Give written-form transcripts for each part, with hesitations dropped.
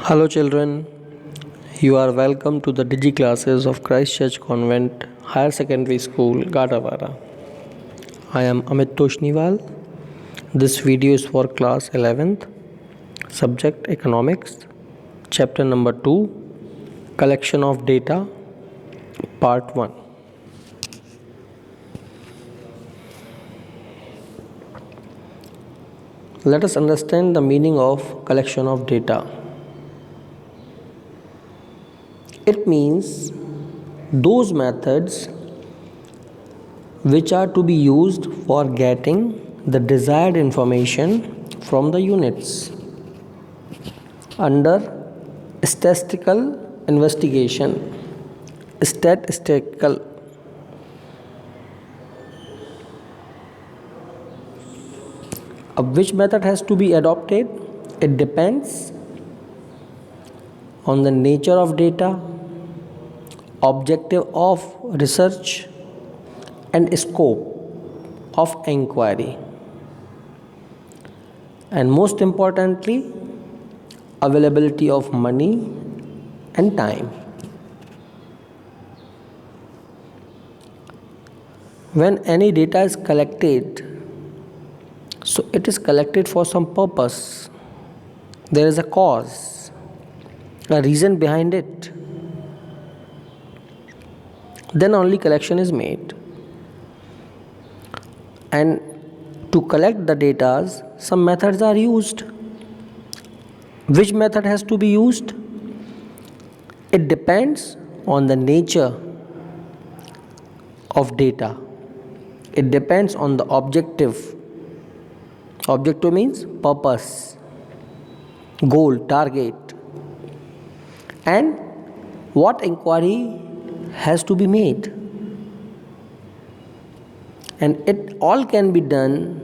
Hello, children. You are welcome to the Digi classes of Christ Church Convent Higher Secondary School, Gadawara. I am Amit Toshniwal. This video is for class 11th, subject Economics, chapter number 2, Collection of Data, part 1. Let us understand the meaning of collection of data. It means those methods which are to be used for getting the desired information from the units under statistical investigation. Statistical. Which method has to be adopted? It depends on the nature of data, objective of research, and scope of inquiry, and most importantly, availability of money and time. When any data is collected, so it is collected for some purpose. There is a cause, a reason behind it. Then only collection is made. And to collect the data, some methods are used. Which method has to be used? It depends on the nature of data. It depends on the objective. Objective means purpose, goal, target, and what inquiry has to be made. And it all can be done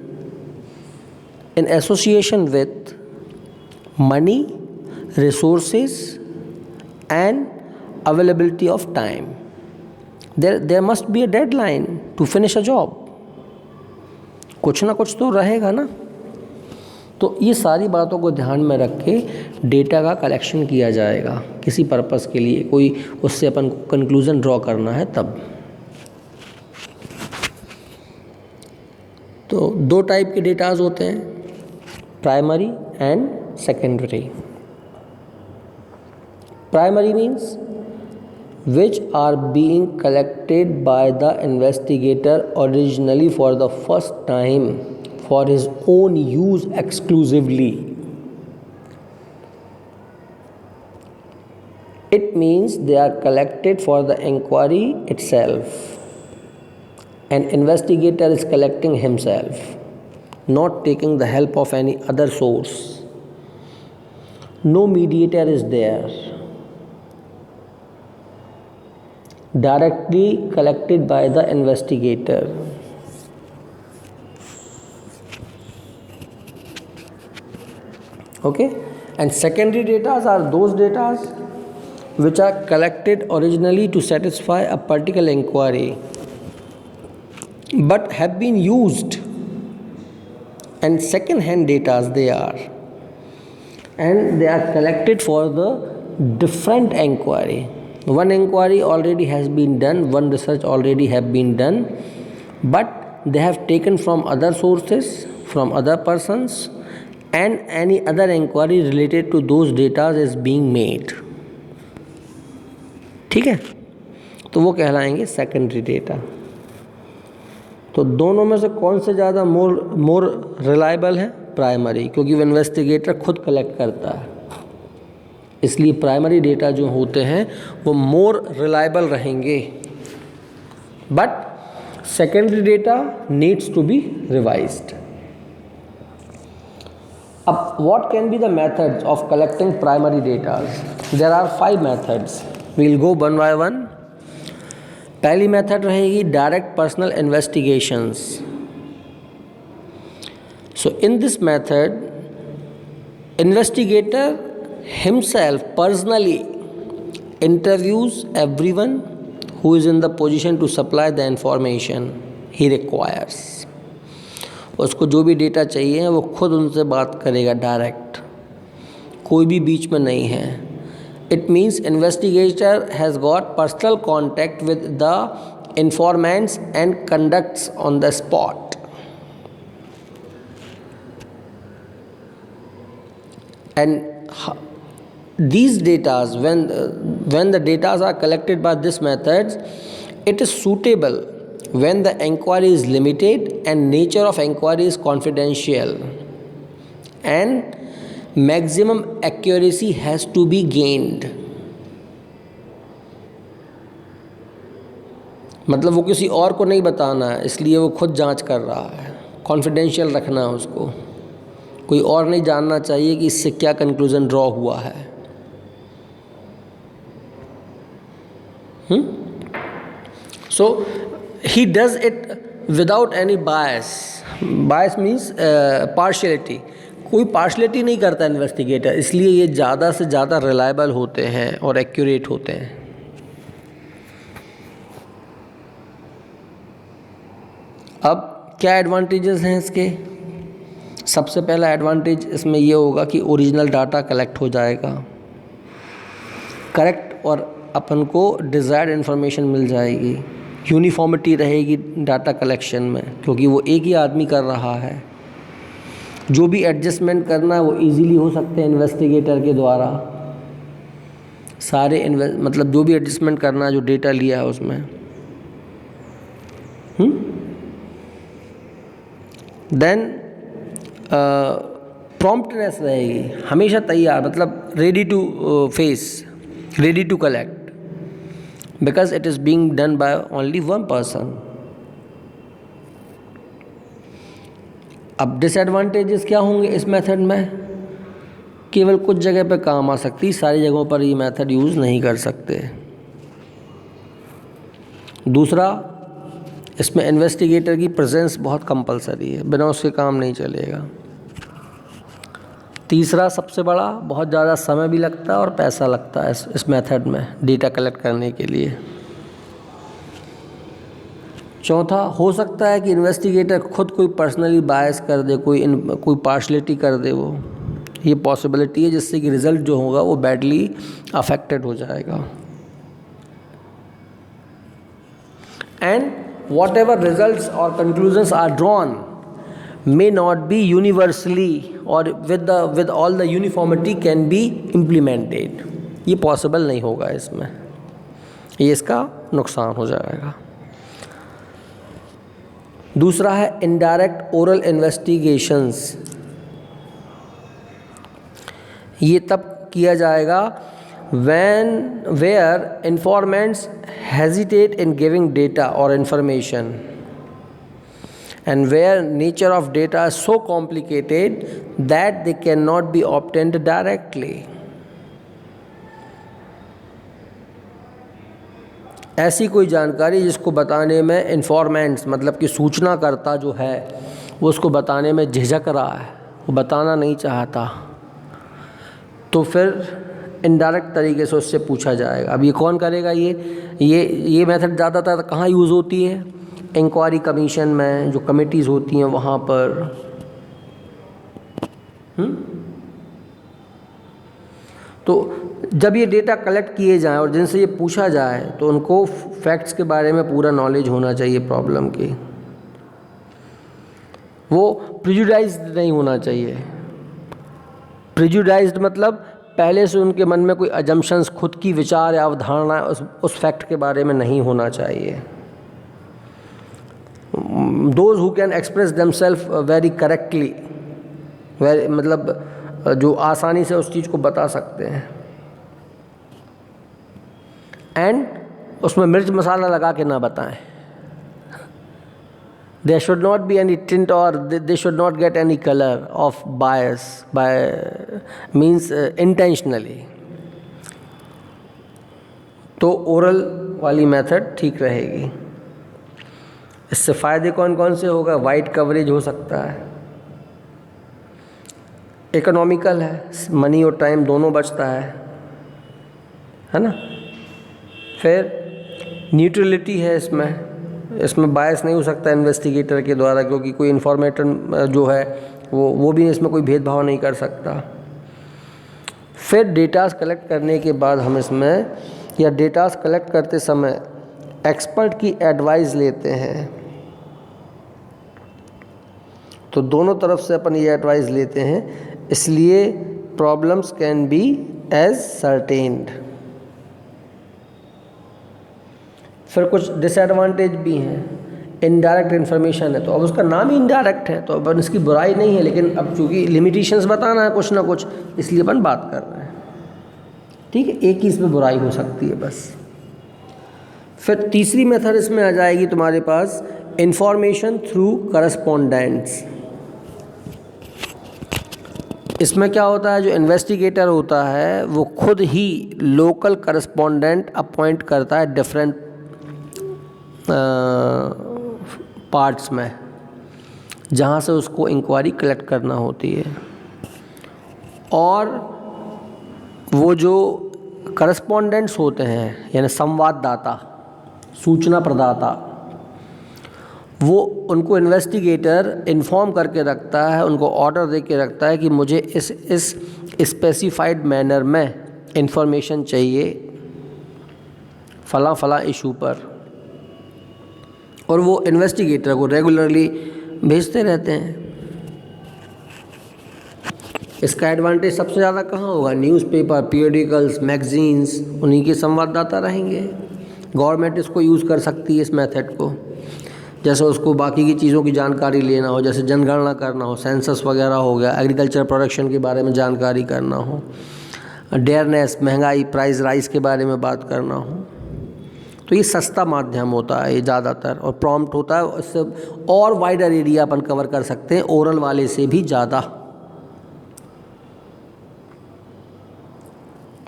in association with money, resources, and availability of time. There must be a deadline to finish a job. कुछ ना कुछ तो रहेगा ना. तो ये सारी बातों को ध्यान में रख के डेटा का कलेक्शन किया जाएगा किसी पर्पस के लिए, कोई उससे अपन को कंक्लूजन ड्रॉ करना है तब. तो दो टाइप के डेटाज होते हैं, primary and secondary. Primary means which are being collected by the investigator originally for the first time for his own use exclusively. It means they are collected for the inquiry itself. An investigator is collecting himself, not taking the help of any other source. No mediator is there. Directly collected by the investigator. Okay, and secondary data are those data which are collected originally to satisfy a particular inquiry but have been used, and second hand data they are, and they are collected for the different inquiry. One inquiry already has been done, one research already have been done, but they have taken from other sources, from other persons, and any other inquiry related to those data is being made. ठीक है, तो वो कहलाएंगे secondary data. तो दोनों में से कौन से ज़्यादा मोर रिलायबल है? प्राइमरी, क्योंकि वो इन्वेस्टिगेटर खुद कलेक्ट करता है, इसलिए प्राइमरी डेटा जो होते हैं वो मोर रिलायबल रहेंगे. But secondary data needs to be revised. अब what can be the methods of collecting primary data? There are 5 methods. We will go one by one. पहली मेथड रहेगी direct personal investigations. So in this method investigator himself personally interviews everyone who is in the position to supply the information he requires. उसको जो भी data चाहिए वो खुद उनसे बात करेगा डायरेक्ट. कोई भी बीच में नहीं है। It means investigator has got personal contact with the informants and conducts on the spot. And these data, when the data are collected by this method, it is suitable when the inquiry is limited and nature of inquiry is confidential, and maximum accuracy has to be gained. मतलब वो किसी और को नहीं बताना है, इसलिए वो खुद जांच कर रहा है, कॉन्फिडेंशियल रखना है उसको, कोई और नहीं जानना चाहिए कि इससे क्या कंक्लूजन ड्रॉ हुआ है। So he does it without any bias. Bias means partiality, कोई पार्शियलिटी नहीं करता इन्वेस्टिगेटर, इसलिए ये ज़्यादा से ज़्यादा रिलायबल होते हैं और एक्यूरेट होते हैं। अब क्या एडवांटेजेस हैं इसके? सबसे पहला एडवांटेज इसमें ये होगा कि ओरिजिनल डाटा कलेक्ट हो जाएगा, करेक्ट, और अपन को डिज़ायर्ड इन्फॉर्मेशन मिल जाएगी। यूनिफॉर्मिटी रहेगी डाटा कलेक्शन में, क्योंकि वो एक ही आदमी कर रहा है। जो भी एडजस्टमेंट करना है वो इजीली हो सकते हैं इन्वेस्टिगेटर के द्वारा। सारे मतलब जो भी एडजस्टमेंट करना है जो डेटा लिया है उसमें। देन प्रॉम्प्टनेस रहेगी, हमेशा तैयार, मतलब ready to face, ready to collect, because it is being done by only one person. अब डिसएडवांटेजेस क्या होंगे इस मेथड में? केवल कुछ जगह पे काम आ सकती, सारी जगहों पर ये मेथड यूज़ नहीं कर सकते। दूसरा, इसमें इन्वेस्टिगेटर की प्रेजेंस बहुत कंपलसरी है, बिना उसके काम नहीं चलेगा। तीसरा सबसे बड़ा, बहुत ज़्यादा समय भी लगता है और पैसा लगता है इस मेथड में डेटा कलेक्ट करने के लिए। चौथा, हो सकता है कि इन्वेस्टिगेटर खुद कोई पर्सनली बायस कर दे, कोई पार्शलिटी कर दे, वो ये पॉसिबिलिटी है, जिससे कि रिज़ल्ट जो होगा वो बैडली अफेक्टेड हो जाएगा। And whatever results or conclusions are drawn may not be universally or with all the uniformity can be implemented. ये possible नहीं होगा इसमें, ये इसका नुकसान हो जाएगा। दूसरा है indirect oral investigations। ये तब किया जाएगा where informants hesitate in giving data or information, and where nature of data is so complicated that they cannot be obtained directly. ऐसी कोई जानकारी जिसको बताने में इन्फॉर्मेंट्स, मतलब कि सूचनाकर्ता जो है वो उसको बताने में झिझक रहा है, वो बताना नहीं चाहता, तो फिर इनडायरेक्ट तरीके से उससे पूछा जाएगा। अब ये कौन करेगा? ये मेथड ज़्यादातर कहाँ यूज़ होती है? इंक्वायरी कमीशन में, जो कमिटीज़ होती हैं वहाँ पर। तो जब ये डेटा कलेक्ट किए जाएं और जिनसे ये पूछा जाए तो उनको फैक्ट्स के बारे में पूरा नॉलेज होना चाहिए प्रॉब्लम की, वो प्रिजुडाइज्ड नहीं होना चाहिए। प्रिजुडाइज्ड मतलब पहले से उनके मन में कोई अजम्पशंस, खुद की विचार या अवधारणा उस फैक्ट के बारे में नहीं होना चाहिए। Those who can express themselves very correctly, मतलब जो आसानी से उस चीज़ को बता सकते हैं, एंड उसमें मिर्च मसाला लगा के ना बताएं। There should not be any tint or they should not get any color of bias means intentionally. तो ओरल वाली मेथड ठीक रहेगी। इससे फ़ायदे कौन कौन से होगा? वाइड कवरेज हो सकता है, इकोनॉमिकल है, मनी और टाइम दोनों बचता है ना। फिर न्यूट्रलिटी है इसमें बायस नहीं हो सकता इन्वेस्टिगेटर के द्वारा, क्योंकि कोई इन्फॉर्मेटर जो है वो भी इसमें कोई भेदभाव नहीं कर सकता। फिर डेटास कलेक्ट करने के बाद हम इसमें या डेटास कलेक्ट करते समय एक्सपर्ट की एडवाइस लेते हैं। तो दोनों तरफ से अपन ये एडवाइस लेते हैं, इसलिए प्रॉब्लम्स कैन बी एज सर्टेन्ड। फिर कुछ डिसएडवांटेज भी हैं। इनडायरेक्ट इन्फॉर्मेशन है, तो अब उसका नाम ही इनडायरेक्ट है, तो अपन इसकी बुराई नहीं है, लेकिन अब चूँकि लिमिटेशंस बताना है कुछ ना कुछ, इसलिए अपन बात कर रहे हैं। ठीक है, एक ही इसमें बुराई हो सकती है बस। फिर तीसरी मेथड इसमें आ जाएगी तुम्हारे पास, इंफॉर्मेशन थ्रू करस्पॉन्डेंट्स। इसमें क्या होता है, जो इन्वेस्टिगेटर होता है वो खुद ही लोकल करस्पॉन्डेंट अपॉइंट करता है डिफरेंट पार्ट्स में, जहाँ से उसको इंक्वायरी कलेक्ट करना होती है। और वो जो करस्पॉन्डेंट्स होते हैं यानी संवाददाता, सूचना प्रदाता, वो उनको इन्वेस्टिगेटर इन्फॉर्म करके रखता है, उनको ऑर्डर दे के रखता है कि मुझे इस स्पेसिफाइड मैनर में इंफॉर्मेशन चाहिए फलां इशू पर, और वो इन्वेस्टिगेटर को रेगुलरली भेजते रहते हैं। इसका एडवांटेज सबसे ज़्यादा कहाँ होगा, न्यूज़पेपर, पीरियडिकल्स, मैगजीन्स, उन्हीं के संवाददाता रहेंगे। गवर्नमेंट इसको यूज़ कर सकती है इस मेथड को, जैसे उसको बाकी की चीज़ों की जानकारी लेना हो, जैसे जनगणना करना हो, सेंसस वगैरह हो गया, एग्रीकल्चर प्रोडक्शन के बारे में जानकारी करना हो, डेयरनेस, महंगाई, प्राइस राइज के बारे में बात करना हो। तो ये सस्ता माध्यम होता है ये ज़्यादातर, और प्रॉम्प्ट होता है, इससे और वाइडर एरिया अपन कवर कर सकते हैं ओरल वाले से भी ज़्यादा।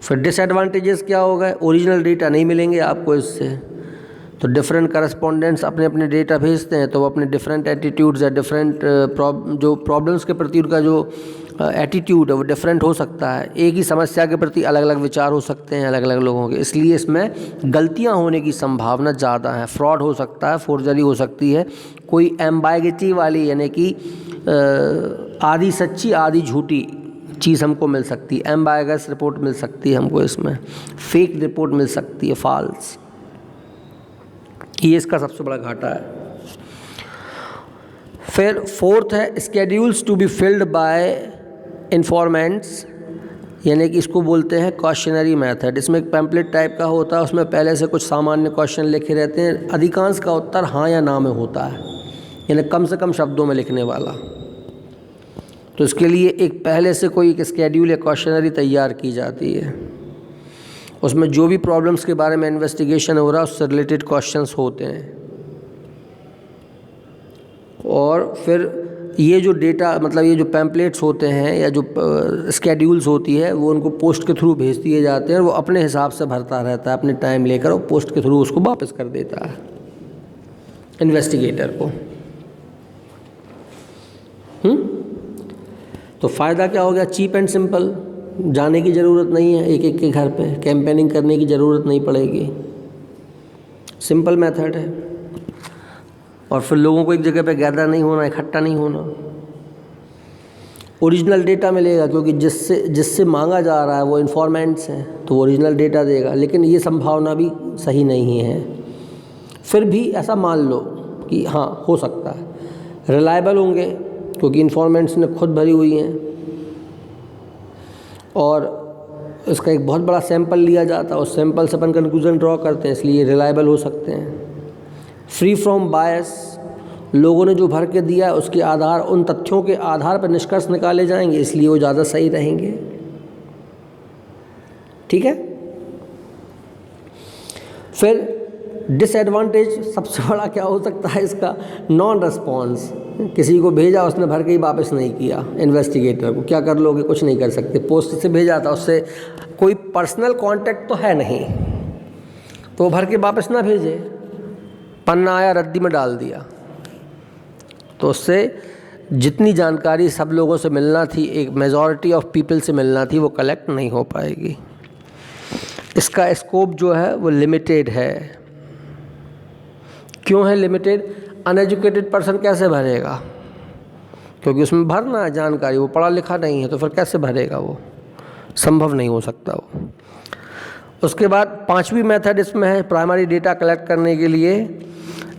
फिर डिसएडवांटेजेस क्या होगा, ओरिजिनल डेटा नहीं मिलेंगे आपको इससे। तो डिफरेंट करस्पॉन्डेंट्स अपने अपने डेटा भेजते हैं, तो वो अपने डिफरेंट एटीट्यूड्स या डिफरेंट जो प्रॉब्लम्स के प्रति उनका जो एटीट्यूड है वो डिफरेंट हो सकता है। एक ही समस्या के प्रति अलग अलग विचार हो सकते हैं अलग अलग लोगों के, इसलिए इसमें गलतियां होने की संभावना ज़्यादा है। फ्रॉड हो सकता है, फोर्जरी हो सकती है, कोई एम्बाइगेटी वाली यानी कि आधी सच्ची आधी झूठी चीज़ हमको मिल सकती है। एम्बाइगस रिपोर्ट मिल सकती है हमको, इसमें फेक रिपोर्ट मिल सकती है, फॉल्स। ये इसका सबसे बड़ा घाटा है। फिर फोर्थ है schedules to be filled by informants, यानी कि इसको बोलते हैं क्वेश्चनरी मेथड। इसमें एक पैम्पलेट टाइप का होता है, उसमें पहले से कुछ सामान्य क्वेश्चन लिखे रहते हैं, अधिकांश का उत्तर हाँ या ना में होता है, यानी कम से कम शब्दों में लिखने वाला। तो इसके लिए एक पहले से कोई एक स्केड्यूल या क्वेश्चनरी तैयार की जाती है, उसमें जो भी प्रॉब्लम्स के बारे में इन्वेस्टिगेशन हो रहा है उससे रिलेटेड क्वेश्चंस होते हैं। और फिर ये जो डेटा मतलब ये जो पैम्पलेट्स होते हैं या जो स्केड्यूल्स होती है वो उनको पोस्ट के थ्रू भेज दिए जाते हैं, और वो अपने हिसाब से भरता रहता है, अपने टाइम लेकर, और पोस्ट के थ्रू उसको वापस कर देता है इन्वेस्टिगेटर को। तो फ़ायदा क्या हो गया, चीप एंड सिंपल, जाने की ज़रूरत नहीं है एक एक के घर पे, कैंपेनिंग करने की ज़रूरत नहीं पड़ेगी, सिंपल मेथड है। और फिर लोगों को एक जगह पे गैदर नहीं होना, इकट्ठा नहीं होना। ओरिजिनल डेटा मिलेगा, क्योंकि जिससे मांगा जा रहा है वो इन्फॉर्मेंट्स हैं, तो वो ओरिजिनल डेटा देगा, लेकिन ये संभावना भी सही नहीं है। फिर भी ऐसा मान लो कि हाँ हो सकता है, रिलायबल होंगे क्योंकि इन्फॉर्मेंट्स ने खुद भरी हुई हैं, और इसका एक बहुत बड़ा सैंपल लिया जाता है, उस सैंपल से अपन कंक्लूजन ड्रॉ करते हैं, इसलिए रिलायबल हो सकते हैं। फ्री फ्रॉम बायस, लोगों ने जो भर के दिया है उसके आधार, उन तथ्यों के आधार पर निष्कर्ष निकाले जाएंगे, इसलिए वो ज़्यादा सही रहेंगे। ठीक है। फिर डिसएडवांटेज सबसे बड़ा क्या हो सकता है इसका, नॉन रिस्पॉन्स। किसी को भेजा, उसने भर के ही वापस नहीं किया, इन्वेस्टिगेटर को क्या कर लोगे, कुछ नहीं कर सकते। पोस्ट से भेजा था, उससे कोई पर्सनल कांटेक्ट तो है नहीं, तो भर के वापस ना भेजे, पन्ना आया रद्दी में डाल दिया, तो उससे जितनी जानकारी सब लोगों से मिलना थी, एक मेजॉरिटी ऑफ पीपल से मिलना थी, वो कलेक्ट नहीं हो पाएगी। इसका स्कोप जो है वो लिमिटेड है। क्यों है लिमिटेड, अनएजुकेटेड पर्सन कैसे भरेगा, क्योंकि उसमें भरना है जानकारी, वो पढ़ा लिखा नहीं है, तो फिर कैसे भरेगा वो। संभव नहीं हो सकता वो। उसके बाद पांचवी मेथड इसमें है प्राइमरी डेटा कलेक्ट करने के लिए,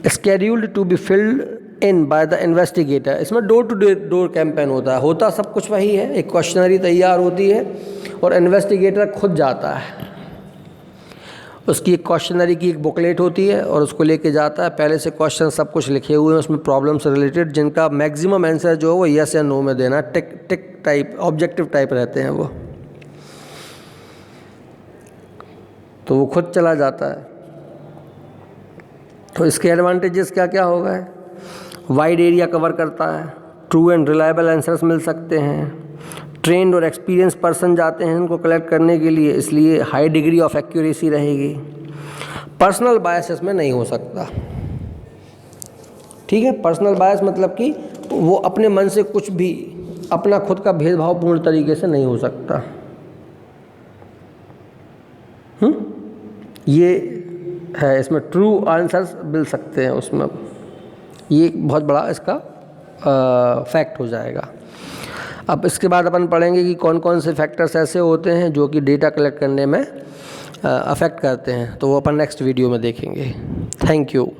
scheduled to be filled in by the investigator. इसमें डोर टू डोर कैंपेन होता सब कुछ वही है, एक क्वेश्चनरी तैयार होती है और इन्वेस्टिगेटर खुद जाता है, उसकी एक क्वेश्चनरी की एक बुकलेट होती है और उसको लेके जाता है, पहले से क्वेश्चन सब कुछ लिखे हुए हैं उसमें प्रॉब्लम से रिलेटेड, जिनका मैक्सिमम आंसर जो है वो यस या नो में देना, टिक टिक टाइप ऑब्जेक्टिव टाइप रहते हैं वो, तो वो खुद चला जाता है। तो इसके एडवांटेजेस क्या क्या हो गए, वाइड एरिया कवर करता है, ट्रू एंड रिलायबल आंसर्स मिल सकते हैं, ट्रेंड और एक्सपीरियंस पर्सन जाते हैं इनको कलेक्ट करने के लिए, इसलिए हाई डिग्री ऑफ एक्यूरेसी रहेगी। पर्सनल बायस इसमें नहीं हो सकता, ठीक है। पर्सनल बायस मतलब कि वो अपने मन से कुछ भी, अपना खुद का भेदभावपूर्ण तरीके से नहीं हो सकता। ये है, इसमें ट्रू आंसर्स मिल सकते हैं उसमें, ये एक बहुत बड़ा इसका फैक्ट हो जाएगा। अब इसके बाद अपन पढ़ेंगे कि कौन कौन से फैक्टर्स ऐसे होते हैं जो कि डेटा कलेक्ट करने में अफेक्ट करते हैं, तो वो अपन नेक्स्ट वीडियो में देखेंगे। Thank you.